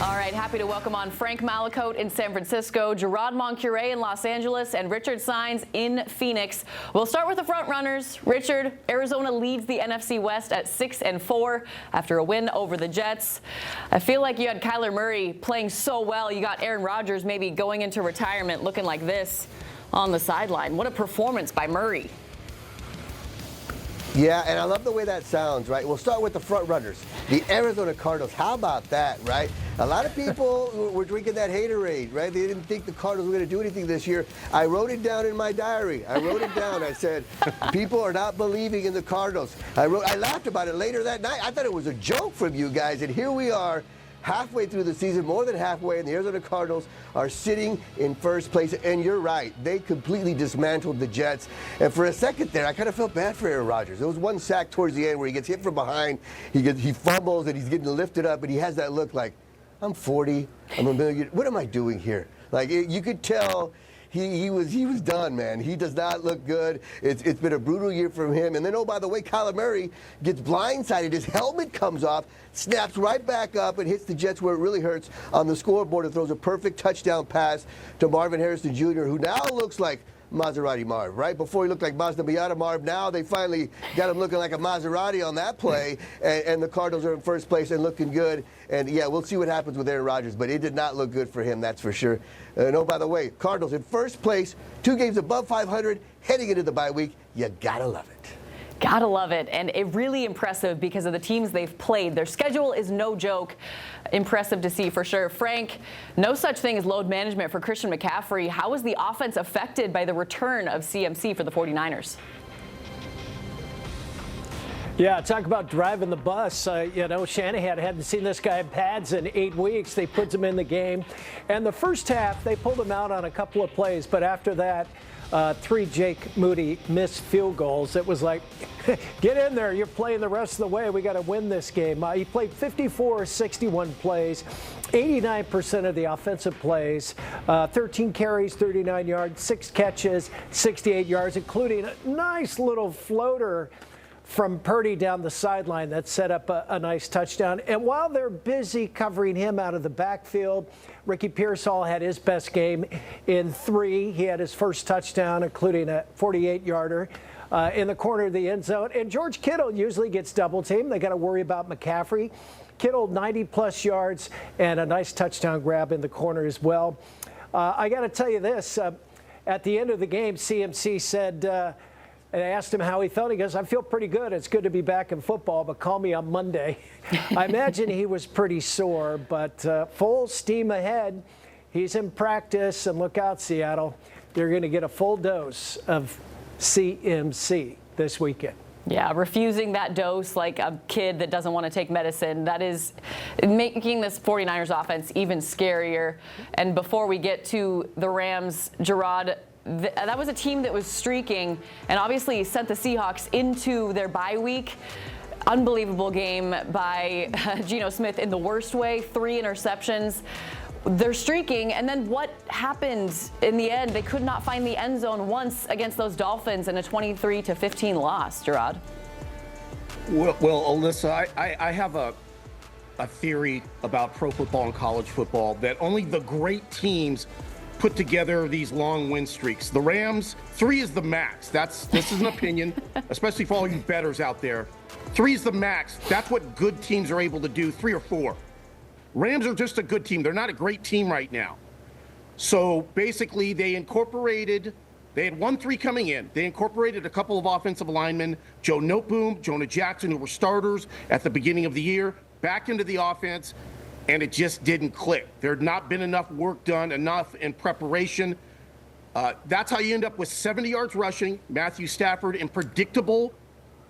All right, happy to welcome on Frank Malakote in San Francisco, Gerard Moncure in Los Angeles, and Richard Saenz in Phoenix. We'll start with the front runners. Richard, Arizona leads the NFC West at 6-4 after a win over the Jets. I feel like you had Kyler Murray playing so well. You got Aaron Rodgers maybe going into retirement looking like this on the sideline. What a performance by Murray. Yeah, and I love the way that sounds, right? We'll start with the front runners, the Arizona Cardinals. How about that, right? A lot of people were drinking that haterade, right? They didn't think the Cardinals were going to do anything this year. I wrote it down in my diary. I wrote it down. I said, people are not believing in the Cardinals. I laughed about it later that night. I thought it was a joke from you guys, and here we are. Halfway through the season, more than halfway, and the Arizona Cardinals are sitting in first place. And you're right, they completely dismantled the Jets. And for a second there, I kind of felt bad for Aaron Rodgers. There was one sack towards the end where he gets hit from behind, he fumbles, and he's getting lifted up, and he has that look like, I'm 40, I'm a million. What am I doing here? Like, you could tell he was done, man. He does not look good. It's been a brutal year from him. And then, oh, by the way, Kyler Murray gets blindsided. His helmet comes off, snaps right back up, and hits the Jets where it really hurts on the scoreboard and throws a perfect touchdown pass to Marvin Harrison Jr., who now looks like Maserati Marv, right? Before he looked like Mazda Miata Marv. Now they finally got him looking like a Maserati on that play, and the Cardinals are in first place and looking good. And, yeah, we'll see what happens with Aaron Rodgers, but it did not look good for him, that's for sure. And, oh, by the way, Cardinals in first place, 2 games above 500, heading into the bye week. You gotta love it. Gotta love it, and it really impressive because of the teams they've played. Their schedule is no joke. Impressive to see for sure. Frank, no such thing as load management for Christian McCaffrey. How was the offense affected by the return of CMC for the 49ers? Yeah, talk about driving the bus. Shanahan hadn't seen this guy in pads in 8 weeks. They put him in the game. And the first half, they pulled him out on a couple of plays. But after that, 3 Jake Moody missed field goals. It was like, get in there. You're playing the rest of the way. We got to win this game. He played 54 61 plays, 89% of the offensive plays, 13 carries, 39 yards, 6 catches, 68 yards, including a nice little floater from Purdy down the sideline that set up a nice touchdown. And while they're busy covering him out of the backfield, Ricky Pearsall had his best game in 3. He had his first touchdown, including a 48-yarder in the corner of the end zone. And George Kittle usually gets double teamed. They got to worry about McCaffrey. Kittle, 90-plus yards and a nice touchdown grab in the corner as well. I got to tell you this. At the end of the game, CMC said, and I asked him how he felt. He goes, I feel pretty good. It's good to be back in football, but call me on Monday. I imagine he was pretty sore, but full steam ahead. He's in practice, and look out, Seattle. You're going to get a full dose of CMC this weekend. Yeah, refusing that dose like a kid that doesn't want to take medicine. That is making this 49ers offense even scarier. And before we get to the Rams, Gerard, that was a team that was streaking and obviously sent the Seahawks into their bye week. Unbelievable game by Geno Smith in the worst way, 3 interceptions. They're streaking, and then what happened in the end? They could not find the end zone once against those Dolphins in a 23-15 loss, Gerard. Well, Alyssa, I have a theory about pro football and college football that only the great teams put together these long win streaks. The Rams, 3 is the max. This is an opinion, especially for all you bettors out there. 3 is the max. That's what good teams are able to do, 3 or 4. Rams are just a good team. They're not a great team right now. So basically they had 1-3 coming in. They incorporated a couple of offensive linemen, Joe Noteboom, Jonah Jackson, who were starters at the beginning of the year, back into the offense. And it just didn't click. There had not been enough work done, enough in preparation. That's how you end up with 70 yards rushing, Matthew Stafford in predictable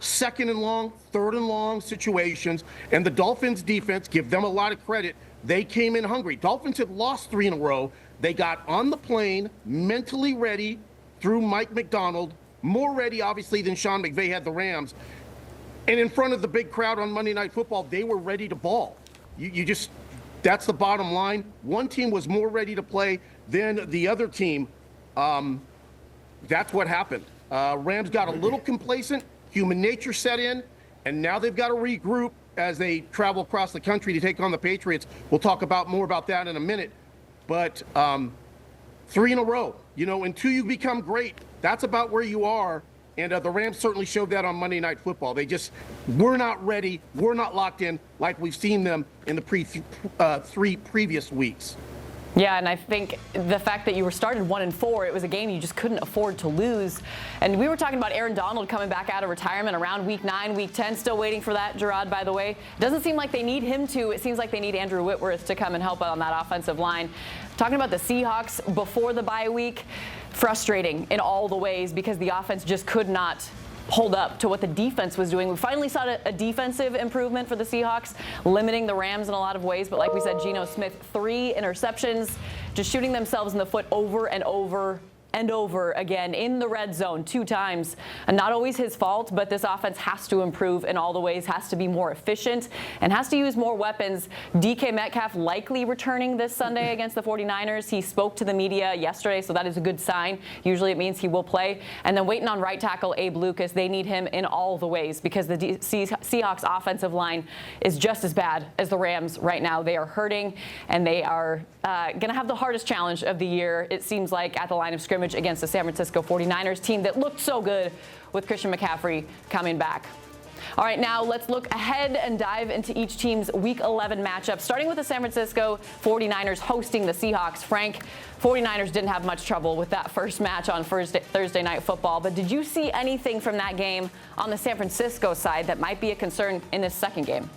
2nd and long, 3rd and long situations. And the Dolphins defense, give them a lot of credit. They came in hungry. Dolphins had lost 3 in a row. They got on the plane, mentally ready through Mike McDonald, more ready, obviously, than Sean McVay had the Rams. And in front of the big crowd on Monday Night Football, they were ready to ball. That's the bottom line. One team was more ready to play than the other team. That's what happened. Rams got a little complacent. Human nature set in, and now they've got to regroup as they travel across the country to take on the Patriots. We'll talk more about that in a minute. But 3 in a row, until you become great, that's about where you are. And the Rams certainly showed that on Monday Night Football. They just were not ready, were not locked in like we've seen them in the 3 previous weeks. Yeah, and I think the fact that you were started 1-4, it was a game you just couldn't afford to lose. And we were talking about Aaron Donald coming back out of retirement around week 9, week 10, still waiting for that, Gerard, by the way. Doesn't seem like they need him to. It seems like they need Andrew Whitworth to come and help out on that offensive line. Talking about the Seahawks before the bye week, frustrating in all the ways because the offense just could not hold up to what the defense was doing. We finally saw a defensive improvement for the Seahawks, limiting the Rams in a lot of ways. But like we said, Geno Smith, 3 interceptions, just shooting themselves in the foot over and over and over again in the red zone 2 times. And not always his fault, but this offense has to improve in all the ways, has to be more efficient, and has to use more weapons. DK Metcalf likely returning this Sunday against the 49ers. He spoke to the media yesterday, so that is a good sign. Usually it means he will play. And then waiting on right tackle Abe Lucas. They need him in all the ways because the Seahawks offensive line is just as bad as the Rams right now. They are hurting, and they are going to have the hardest challenge of the year, it seems like, at the line of scrimmage against the San Francisco 49ers team that looked so good with Christian McCaffrey coming back. All right, now let's look ahead and dive into each team's Week 11 matchup, starting with the San Francisco 49ers hosting the Seahawks. Frank, 49ers didn't have much trouble with that first match on Thursday Night Football, but did you see anything from that game on the San Francisco side that might be a concern in this second game?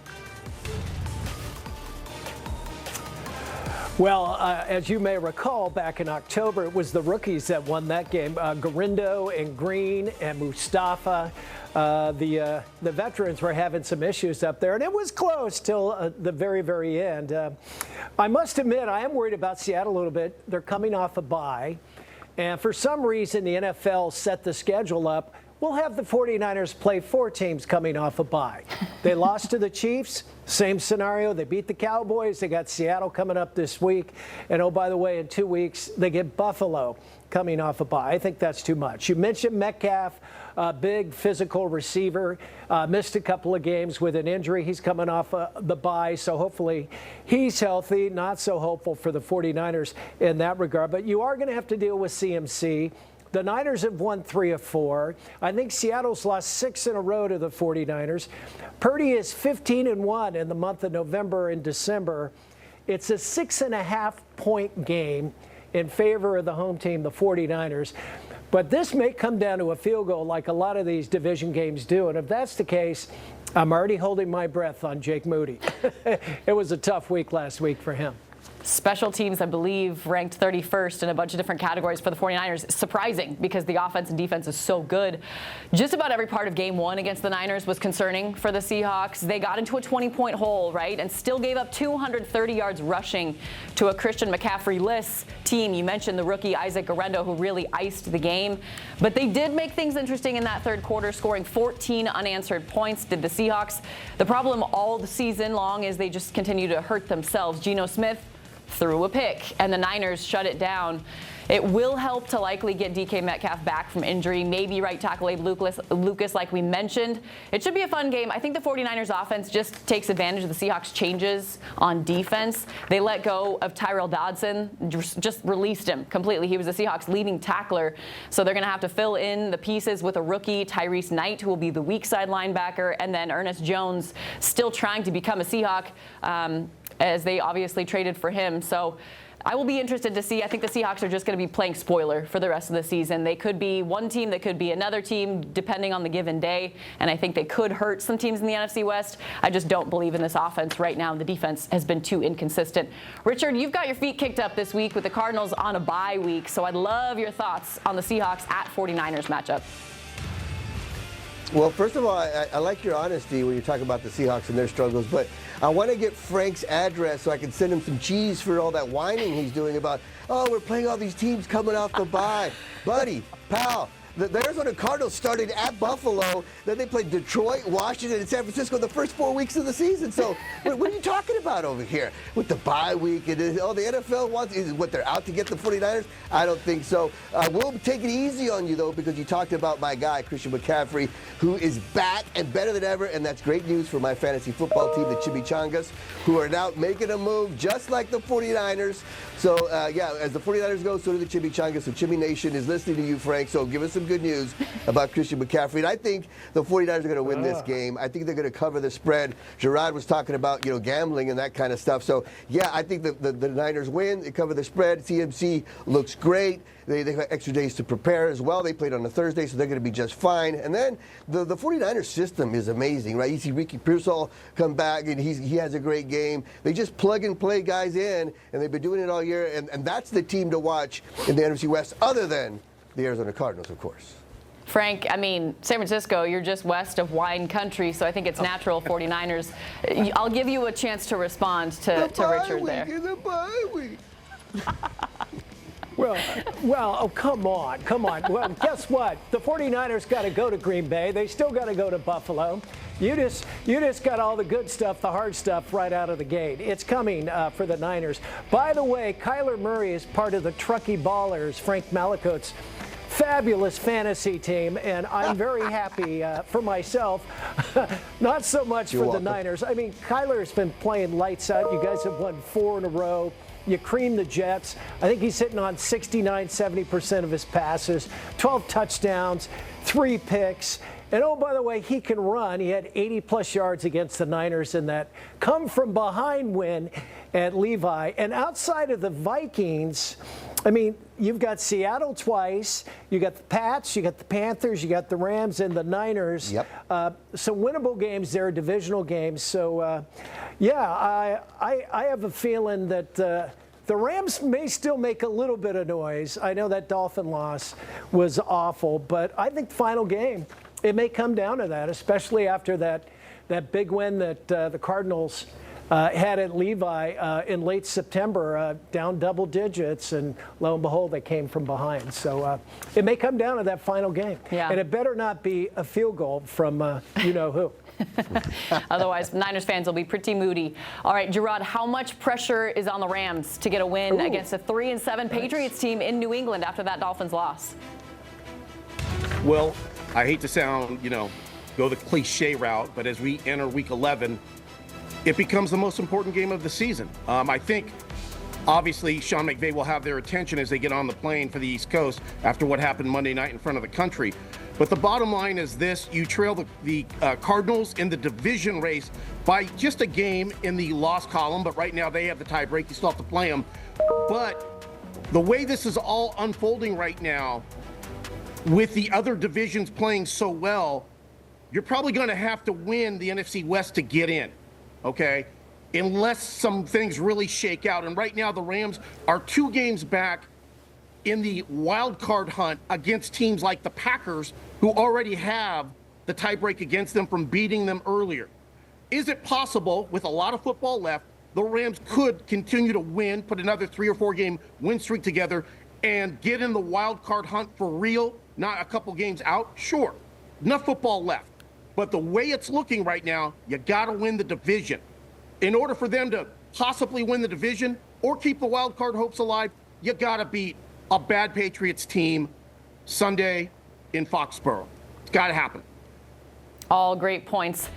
Well, as you may recall, back in October, it was the rookies that won that game. Garindo and Green and Mustafa. The veterans were having some issues up there, and it was close till the very, very end. I must admit, I am worried about Seattle a little bit. They're coming off a bye, and for some reason, the NFL set the schedule up. We'll have the 49ers play 4 teams coming off a bye. They lost to the Chiefs. Same scenario. They beat the Cowboys. They got Seattle coming up this week. And, oh, by the way, in 2 weeks, they get Buffalo coming off a bye. I think that's too much. You mentioned Metcalf, big physical receiver, missed a couple of games with an injury. He's coming off the bye, so hopefully he's healthy. Not so hopeful for the 49ers in that regard. But you are going to have to deal with CMC. The Niners have won 3 of 4. I think Seattle's lost 6 in a row to the 49ers. Purdy is 15-1 in the month of November and December. It's a 6.5-point game in favor of the home team, the 49ers. But this may come down to a field goal like a lot of these division games do. And if that's the case, I'm already holding my breath on Jake Moody. It was a tough week last week for him. Special teams, I believe, ranked 31st in a bunch of different categories for the 49ers. Surprising because the offense and defense is so good. Just about every part of game 1 against the Niners was concerning for the Seahawks. They got into a 20-point hole, right, and still gave up 230 yards rushing to a Christian McCaffrey-less team. You mentioned the rookie Isaac Garindo, who really iced the game. But they did make things interesting in that third quarter, scoring 14 unanswered points, did the Seahawks. The problem all the season long is they just continue to hurt themselves. Geno Smith threw a pick, and the Niners shut it down. It will help to likely get DK Metcalf back from injury, maybe right tackle Abe Lucas, like we mentioned. It should be a fun game. I think the 49ers offense just takes advantage of the Seahawks' changes on defense. They let go of Tyrell Dodson, just released him completely. He was the Seahawks' leading tackler, so they're going to have to fill in the pieces with a rookie, Tyrese Knight, who will be the weak side linebacker, and then Ernest Jones still trying to become a Seahawk, as they obviously traded for him. So I will be interested to see. I think the Seahawks are just going to be playing spoiler for the rest of the season. They could be one team, they could be another team, depending on the given day. And I think they could hurt some teams in the NFC West. I just don't believe in this offense right now. The defense has been too inconsistent. Richard, you've got your feet kicked up this week with the Cardinals on a bye week. So I'd love your thoughts on the Seahawks at 49ers matchup. Well, first of all, I like your honesty when you talk about the Seahawks and their struggles, but I want to get Frank's address so I can send him some cheese for all that whining he's doing about, oh, we're playing all these teams coming off the bye. Buddy, pal, the Arizona Cardinals started at Buffalo, then they played Detroit, Washington, and San Francisco the first 4 weeks of the season. So what are you talking about over here with the bye week? And the NFL wants is what they're out to get the 49ers? I don't think so. We'll take it easy on you though, because you talked about my guy Christian McCaffrey, who is back and better than ever, and that's great news for my fantasy football team, the Chimichangas, who are now making a move just like the 49ers. So yeah, as the 49ers go, so do the Chimichangas. So Chimmy Nation is listening to you, Frank. So give us some good news about Christian McCaffrey. And I think the 49ers are going to win this game. I think they're going to cover the spread. Gerard was talking about, gambling and that kind of stuff. So yeah, I think the Niners win. They cover the spread. CMC looks great. They have extra days to prepare as well. They played on a Thursday, so they're going to be just fine. And then the 49ers system is amazing, right? You see Ricky Pearsall come back, and he has a great game. They just plug and play guys in, and they've been doing it all year. And that's the team to watch in the NFC West, other than the Arizona Cardinals, of course. Frank, I mean, San Francisco, you're just west of wine country, so I think it's natural 49ers. I'll give you a chance to respond to Richard there. The bye week. Well, oh, come on. Well, guess what? The 49ers got to go to Green Bay. They still got to go to Buffalo. You just got all the good stuff, the hard stuff right out of the gate. It's coming for the Niners. By the way, Kyler Murray is part of the Truckee Ballers, Frank Malicote's fabulous fantasy team, and I'm very happy for myself. Not so much for the Niners. I mean, Kyler's been playing lights out. You guys have won 4 in a row. You cream the Jets. I think he's hitting on 69-70% of his passes, 12 touchdowns, 3 picks. And oh, by the way, he can run. He had 80-plus yards against the Niners in that come-from-behind win at Levi. And outside of the Vikings, I mean, you've got Seattle twice. You got the Pats, you got the Panthers, you got the Rams, and the Niners. Yep. Some winnable games there, divisional games. So, yeah, I have a feeling that the Rams may still make a little bit of noise. I know that Dolphin loss was awful, but I think the final game, it may come down to that, especially after that big win that the Cardinals had at Levi in late September, down double digits, and lo and behold, they came from behind. So it may come down to that final game. Yeah. And it better not be a field goal from you-know-who. Otherwise, Niners fans will be pretty moody. All right, Gerard, how much pressure is on the Rams to get a win against a 3-7 Patriots team in New England after that Dolphins loss? Well, I hate to sound, go the cliche route, but as we enter week 11, it becomes the most important game of the season. I think, obviously, Sean McVay will have their attention as they get on the plane for the East Coast after what happened Monday night in front of the country. But the bottom line is this: you trail the Cardinals in the division race by just a game in the loss column, but right now they have the tie break. You still have to play them. But the way this is all unfolding right now, with the other divisions playing so well, you're probably going to have to win the NFC West to get in, okay? Unless some things really shake out. And right now the Rams are 2 games back in the wild card hunt against teams like the Packers, who already have the tiebreak against them from beating them earlier. Is it possible, with a lot of football left, the Rams could continue to win, put another 3 or 4 game win streak together, and get in the wild card hunt for real, not a couple games out? Sure, enough football left. But the way it's looking right now, you got to win the division. In order for them to possibly win the division or keep the wild card hopes alive, you got to beat a bad Patriots team Sunday in Foxborough. It's got to happen. All great points.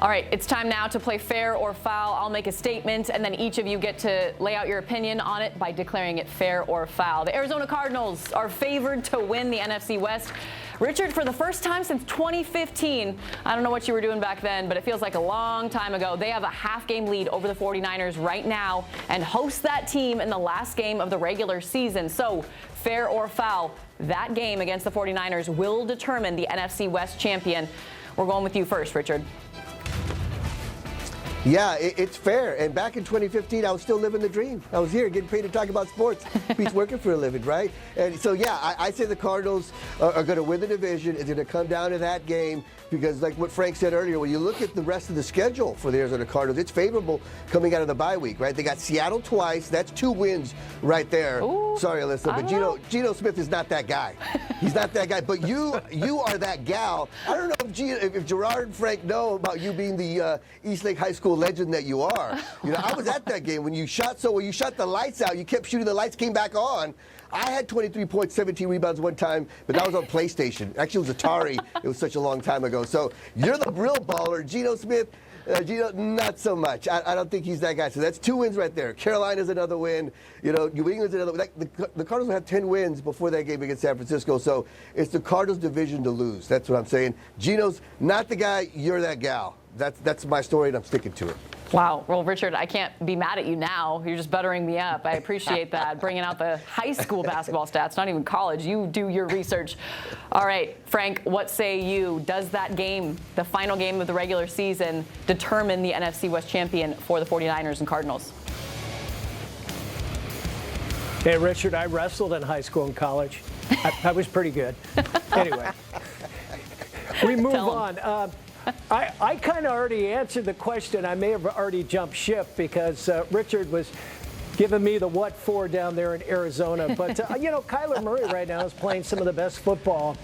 All right, it's time now to play fair or foul. I'll make a statement, and then each of you get to lay out your opinion on it by declaring it fair or foul. The Arizona Cardinals are favored to win the NFC West. Richard, for the first time since 2015, I don't know what you were doing back then, but it feels like a long time ago. They have a half-game lead over the 49ers right now and host that team in the last game of the regular season. So, fair or foul, that game against the 49ers will determine the NFC West champion. We're going with you first, Richard. Yeah, it's fair. And back in 2015, I was still living the dream. I was here getting paid to talk about sports. He's working for a living, right? And so, yeah, I say the Cardinals are going to win the division. It's going to come down to that game. because like what Frank said earlier, when you look at the rest of the schedule for the Arizona Cardinals, it's favorable coming out of the bye week, right? They got Seattle twice. That's 2 wins right there. Ooh, sorry, Alyssa, but Geno Smith is not that guy. He's not that guy. But you are that gal. I don't know if Gerard and Frank know about you being the Eastlake High School legend that you are. You know, I was at that game when you shot the lights out. You kept shooting, the lights came back on. I had 23 points, 17 rebounds one time, but that was on PlayStation. Actually, it was Atari. It was such a long time ago. So you're the real baller. Geno Smith, not so much. I don't think he's that guy. So that's 2 wins right there. Carolina's another win. You know, New England's another win. The Cardinals will have 10 wins before that game against San Francisco. So it's the Cardinals' division to lose. That's what I'm saying. Geno's not the guy. You're that gal. That's my story, and I'm sticking to it. Wow. Well, Richard, I can't be mad at you now. You're just buttering me up. I appreciate that. Bringing out the high school basketball stats, not even college. You do your research. All right, Frank, what say you? Does that game, the final game of the regular season, determine the NFC West champion for the 49ers and Cardinals? Hey, Richard, I wrestled in high school and college. I was pretty good. Anyway, we move on. I kind of already answered the question. I may have already jumped ship because Richard was giving me the what for down there in Arizona. But, Kyler Murray right now is playing some of the best football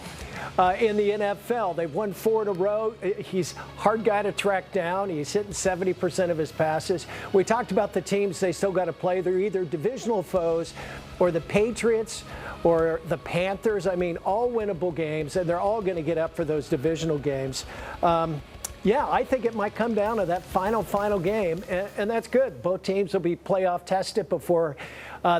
in the NFL. They've won 4 in a row. He's a hard guy to track down. He's hitting 70% of his passes. We talked about the teams they still got to play. They're either divisional foes or the Patriots or the Panthers. I mean, all winnable games, and they're all going to get up for those divisional games. I think it might come down to that final game, and that's good. Both teams will be playoff tested before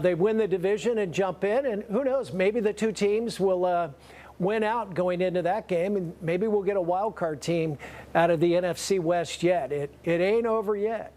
they win the division and jump in, and who knows, maybe the 2 teams will win out going into that game, and maybe we'll get a wild card team out of the NFC West yet. It ain't over yet.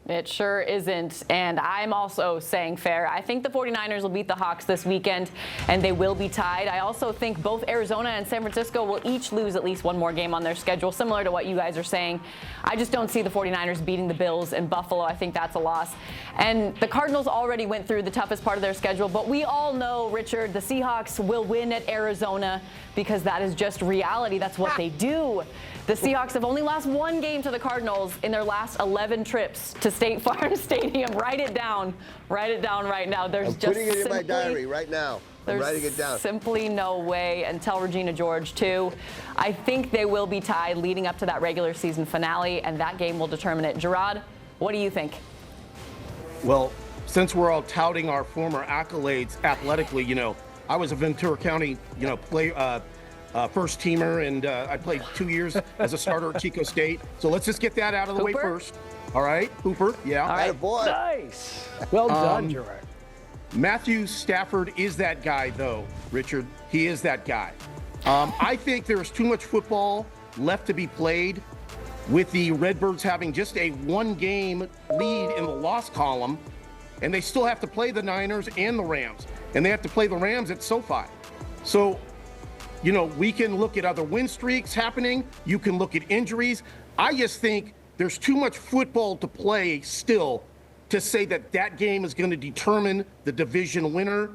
It sure isn't, and I'm also saying fair. I think the 49ers will beat the Hawks this weekend, and they will be tied. I also think both Arizona and San Francisco will each lose at least one more game on their schedule, similar to what you guys are saying. I just don't see the 49ers beating the Bills in Buffalo. I think that's a loss. And the Cardinals already went through the toughest part of their schedule, but we all know, Richard, the Seahawks will win at Arizona because that is just reality. That's what they do. The Seahawks have only lost 1 game to the Cardinals in their last 11 trips to State Farm Stadium. Write it down. Write it down right now. I'm putting it in my diary right now. I'm writing it down. There's simply no way, and tell Regina George, too. I think they will be tied leading up to that regular season finale, and that game will determine it. Gerard, what do you think? Well, since we're all touting our former accolades athletically, I was a Ventura County, first teamer, and I played 2 years as a starter at Chico State. So let's just get that out of the way first. All right, Hooper, yeah. All right, boy. Nice. Well done, Gerard. Matthew Stafford is that guy, though, Richard. He is that guy. I think there's too much football left to be played with the Redbirds having just a 1-game lead in the loss column, and they still have to play the Niners and the Rams, and they have to play the Rams at SoFi. So, we can look at other win streaks happening. You can look at injuries. I just think there's too much football to play still to say that game is going to determine the division winner.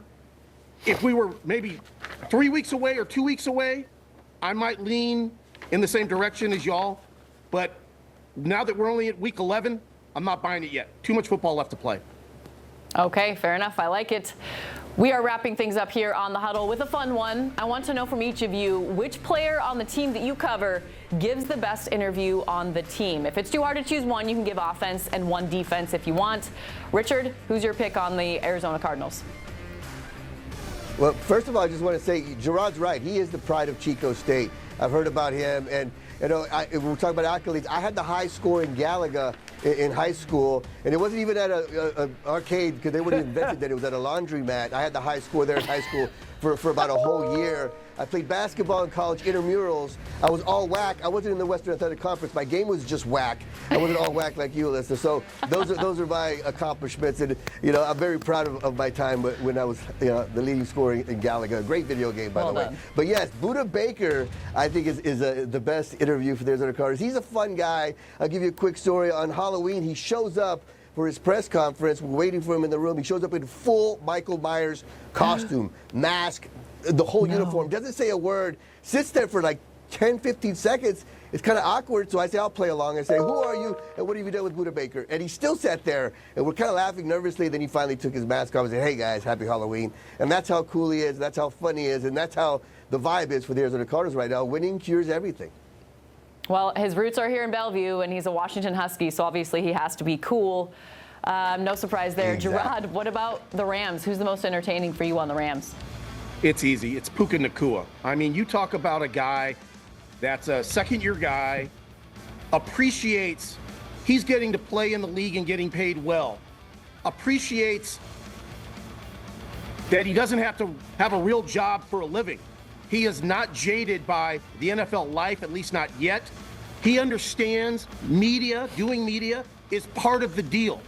If we were maybe 3 weeks away or 2 weeks away, I might lean in the same direction as y'all. But now that we're only at week 11, I'm not buying it yet. Too much football left to play. Okay, fair enough. I like it. We are wrapping things up here on The Huddle with a fun one. I want to know from each of you which player on the team that you cover gives the best interview on the team. If it's too hard to choose one, you can give offense and one defense if you want. Richard, who's your pick on the Arizona Cardinals? Well, first of all, I just want to say, Gerard's right. He is the pride of Chico State. I've heard about him, and we're talking about accolades. I had the high score in Galaga in high school, and it wasn't even at an arcade because they wouldn't have invented that. It was at a laundromat. I had the high score there in high school for about a whole year. I played basketball in college, intramurals. I was all whack. I wasn't in the Western Athletic Conference. My game was just whack. I wasn't all whack like you, Alyssa. So those are my accomplishments, and I'm very proud of my time when I was the leading scorer in Galaga. Great video game, by the way. But yes, Buda Baker, I think is the best interview for the Arizona Cardinals. He's a fun guy. I'll give you a quick story. On Halloween, he shows up for his press conference. We're waiting for him in the room. He shows up in full Michael Myers costume, mask, the whole uniform, doesn't say a word, sits there for like 10, 15 seconds, it's kind of awkward. So I say, I'll play along and say, who are you and what have you done with Buda Baker? And he still sat there and we're kind of laughing nervously. Then he finally took his mask off and said, hey guys, happy Halloween. And that's how cool he is. That's how funny he is. And that's how the vibe is for the Arizona Cardinals right now. Winning cures everything. Well, his roots are here in Bellevue, and he's a Washington Husky, so obviously he has to be cool. No surprise there. Exactly. Gerard, what about the Rams? Who's the most entertaining for you on the Rams? It's easy. It's Puka Nacua. I mean, you talk about a guy that's a second-year guy, appreciates he's getting to play in the league and getting paid well, appreciates that he doesn't have to have a real job for a living. He is not jaded by the NFL life, at least not yet. He understands media, doing media is part of the deal.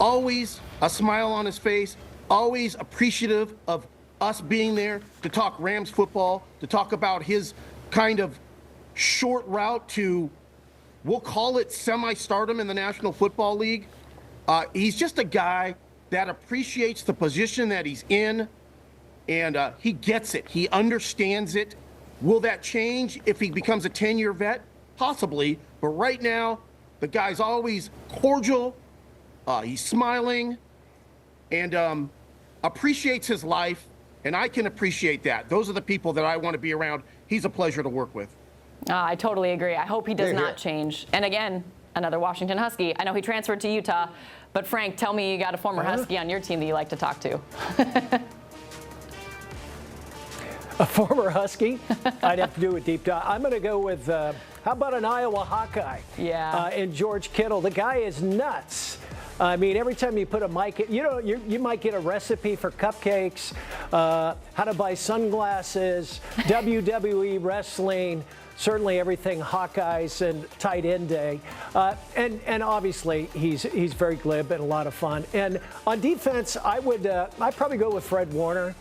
Always a smile on his face, always appreciative of us being there to talk Rams football, to talk about his kind of short route to, we'll call it semi-stardom in the National Football League. He's just a guy that appreciates the position that he's in. And he gets it. He understands it. Will that change if he becomes a 10-year vet? Possibly. But right now, the guy's always cordial. He's smiling and appreciates his life. And I can appreciate that. Those are the people that I want to be around. He's a pleasure to work with. I totally agree. I hope he does not change. And again, another Washington Husky. I know he transferred to Utah. But Frank, tell me you got a former Husky on your team that you like to talk to. A former Husky? I'd have to do a deep dive. I'm going to go with, how about an Iowa Hawkeye? Yeah. And George Kittle. The guy is nuts. I mean, every time you put a mic, you might get a recipe for cupcakes, how to buy sunglasses, WWE wrestling, certainly everything Hawkeyes and tight end day. And obviously, he's very glib and a lot of fun. And on defense, I'd probably go with Fred Warner.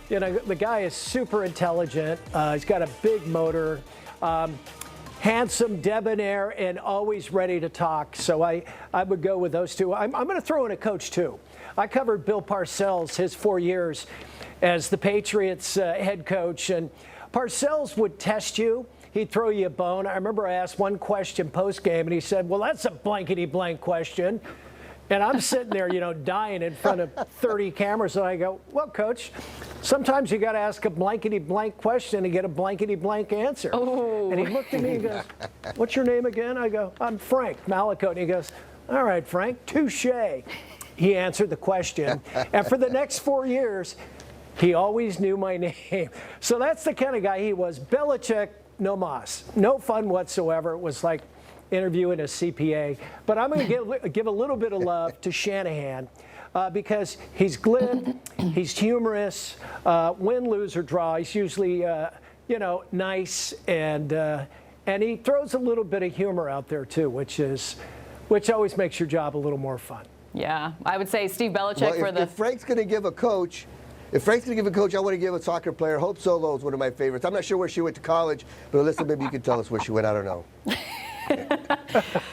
You know, the guy is super intelligent. He's got a big motor, handsome, debonair, and always ready to talk. So I would go with those two. I'm going to throw in a coach, too. I covered Bill Parcells his 4 years as the Patriots head coach. And Parcells would test you. He'd throw you a bone. I remember I asked one question post-game, and he said, well, that's a blankety-blank question. And I'm sitting there, dying in front of 30 cameras. And I go, well, Coach, sometimes you got to ask a blankety-blank question and get a blankety-blank answer. Oh. And he looked at me and goes, what's your name again? I go, I'm Frank Malakote. And he goes, all right, Frank, touche. He answered the question. And for the next 4 years, he always knew my name. So that's the kind of guy he was. Belichick, no mas. No fun whatsoever. It was like interviewing a CPA. But I'm going to give a little bit of love to Shanahan because he's glib, he's humorous, win, lose, or draw. He's usually, nice, and he throws a little bit of humor out there too, which always makes your job a little more fun. Yeah, I would say Steve Belichick If Frank's going to give a coach, I want to give a soccer player. Hope Solo is one of my favorites. I'm not sure where she went to college, but Alyssa, maybe you can tell us where she went. I don't know.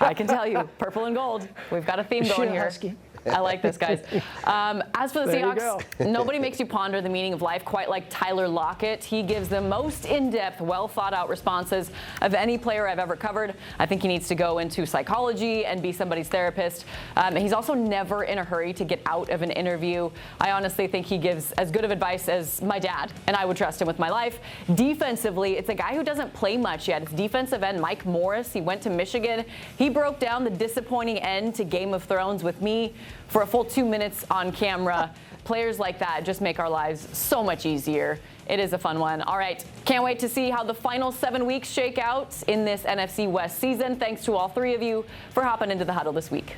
I can tell you, purple and gold. We've got a theme going here. Husky? I like this, guys. As for the There you Seahawks, go. nobody makes you ponder the meaning of life quite like Tyler Lockett. He gives the most in-depth, well-thought-out responses of any player I've ever covered. I think he needs to go into psychology and be somebody's therapist. He's also never in a hurry to get out of an interview. I honestly think he gives as good of advice as my dad, and I would trust him with my life. Defensively, it's a guy who doesn't play much yet. It's defensive end Mike Morris. He went to Michigan. He broke down the disappointing end to Game of Thrones with me for a full 2 minutes on camera. Players like that just make our lives so much easier. It is a fun one. All right, can't wait to see how the final 7 weeks shake out in this NFC West season. Thanks to all three of you for hopping into the huddle this week.